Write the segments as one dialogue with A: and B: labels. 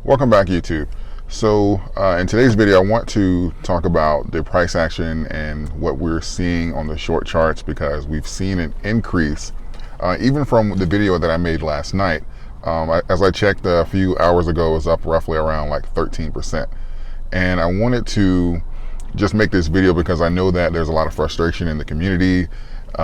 A: Welcome back, YouTube. So in today's video, I want to talk about the price action and what we're seeing on the short charts, because we've seen an increase even from the video that I made last night. As I checked a few hours ago, it was up roughly around like 13%. And I wanted to just make this video because I know that there's a lot of frustration in the community,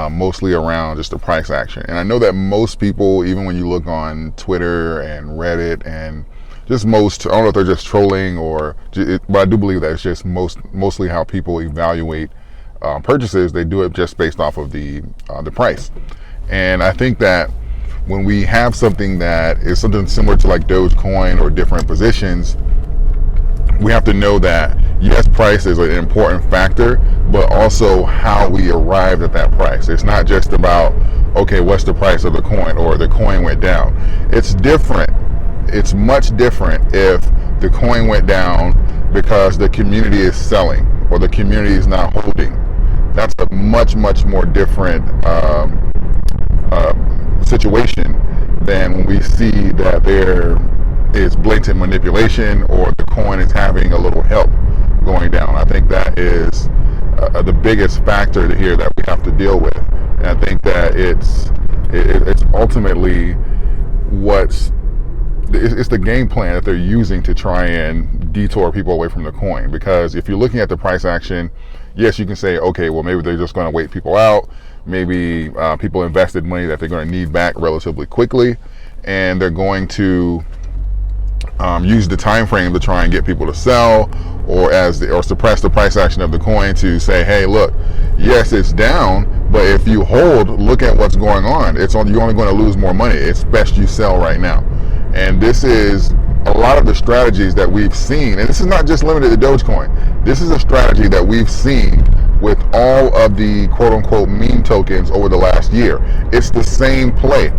A: mostly around just the price action. And I know that most people, even when you look on Twitter and Reddit and just most, I don't know if they're just trolling but I do believe that it's just mostly how people evaluate purchases. They do it just based off of the price. And I think that when we have something that is something similar to like Dogecoin or different positions, we have to know that yes, price is an important factor, but also how we arrived at that price. It's not just about, okay, what's the price of the coin, or the coin went down. It's different. It's much different if the coin went down because the community is selling or the community is not holding. That's a much more different situation than when we see that there is blatant manipulation or the coin is having a little help going down. I think that is the biggest factor here that we have to deal with. And I think that it's ultimately it's the game plan that they're using to try and detour people away from the coin. Because if you're looking at the price action, yes, you can say, okay, well, maybe they're just going to wait people out. Maybe people invested money that they're going to need back relatively quickly, and they're going to use the time frame to try and get people to sell, or suppress the price action of the coin to say, hey, look, yes, it's down, but if you hold, look at what's going on. You're only going to lose more money. It's best you sell right now. And this is a lot of the strategies that we've seen, and this is not just limited to Dogecoin. This is a strategy that we've seen with all of the quote-unquote meme tokens over the last year. It's the same play.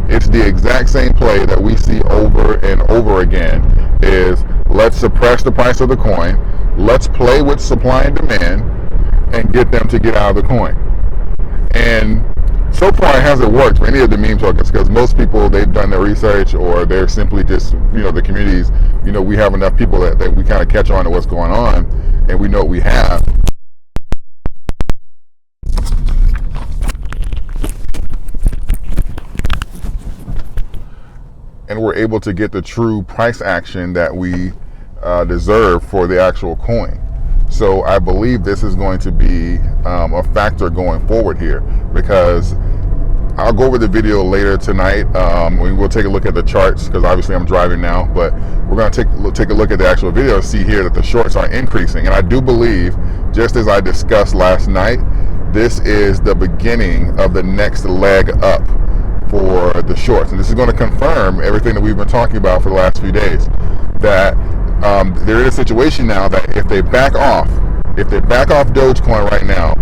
A: It's the exact same play that we see over and over again. Is let's suppress the price of the coin, let's play with supply and demand, and get them to get out of the coin. And so far it hasn't worked for any of the meme tokens, because most people, they've done their research, or they're simply just, the communities, we have enough people that we kind of catch on to what's going on, and we know what we have. And we're able to get the true price action that we deserve for the actual coin. So I believe this is going to be a factor going forward here, because I'll go over the video later tonight. We will take a look at the charts, because obviously I'm driving now, but we're going to take a look at the actual video and see here that the shorts are increasing. And I do believe, just as I discussed last night, this is the beginning of the next leg up for the shorts. And this is going to confirm everything that we've been talking about for the last few days, that there is a situation now that if they back off Dogecoin right now,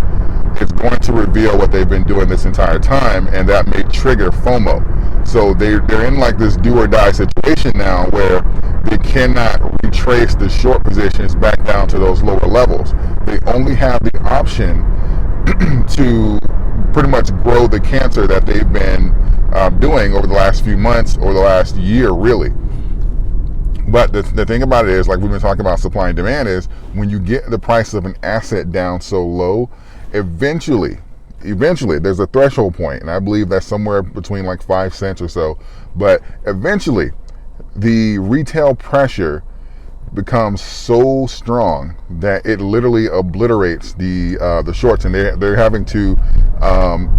A: it's going to reveal what they've been doing this entire time, and that may trigger FOMO. So they're in like this do or die situation now, where they cannot retrace the short positions back down to those lower levels. They only have the option to pretty much grow the cancer that they've been doing over the last few months, or the last year, really. But the thing about it is, like we've been talking about supply and demand, is when you get the price of an asset down so low, eventually there's a threshold point, and I believe that's somewhere between like 5 cents or so. But eventually the retail pressure becomes so strong that it literally obliterates the shorts, and they're having to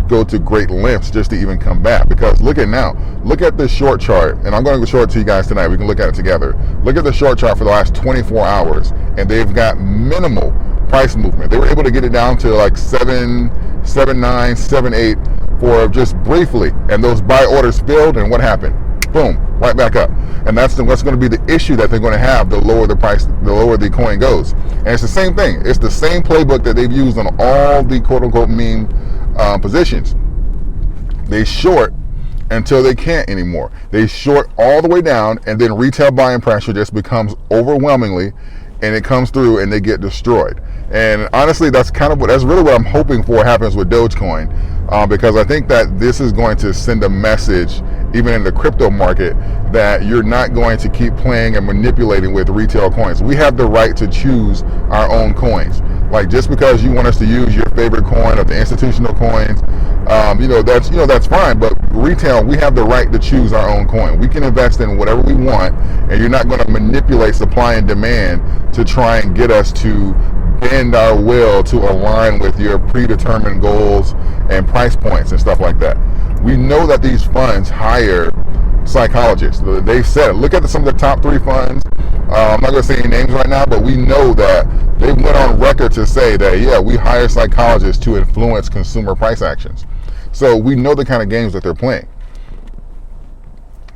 A: go to great lengths just to even come back. Because look at the short chart, and I'm going to show it to you guys tonight. We can look at it together. Look at the short chart for the last 24 hours, and they've got minimal price movement. They were able to get it down to like 7.9, 7.8 for just briefly, and those buy orders filled, and what happened? Boom, right back up. And that's what's going to be the issue that they're going to have. The lower the price, the lower the coin goes. And it's the same thing. It's the same playbook that they've used on all the quote-unquote meme positions. They short until they can't anymore. They short all the way down, and then retail buying pressure just becomes overwhelmingly, and it comes through and they get destroyed. And honestly, that's really what I'm hoping for happens with Dogecoin, because I think that this is going to send a message, even in the crypto market, that you're not going to keep playing and manipulating with retail coins. We have the right to choose our own coins. Like, just because you want us to use your favorite coin or the institutional coins, that's fine. But retail, we have the right to choose our own coin. We can invest in whatever we want, and you're not going to manipulate supply and demand to try and get us to bend our will to align with your predetermined goals and price points and stuff like that. We know that these funds hire psychologists. They've said, look at some of the top 3 funds. I'm not going to say any names right now, but we know that they went on record to say that, yeah, we hire psychologists to influence consumer price actions. So we know the kind of games that they're playing.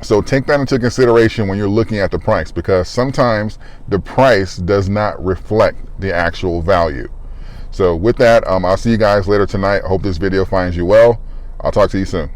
A: So take that into consideration when you're looking at the price, because sometimes the price does not reflect the actual value. So with that, I'll see you guys later tonight. I hope this video finds you well. I'll talk to you soon.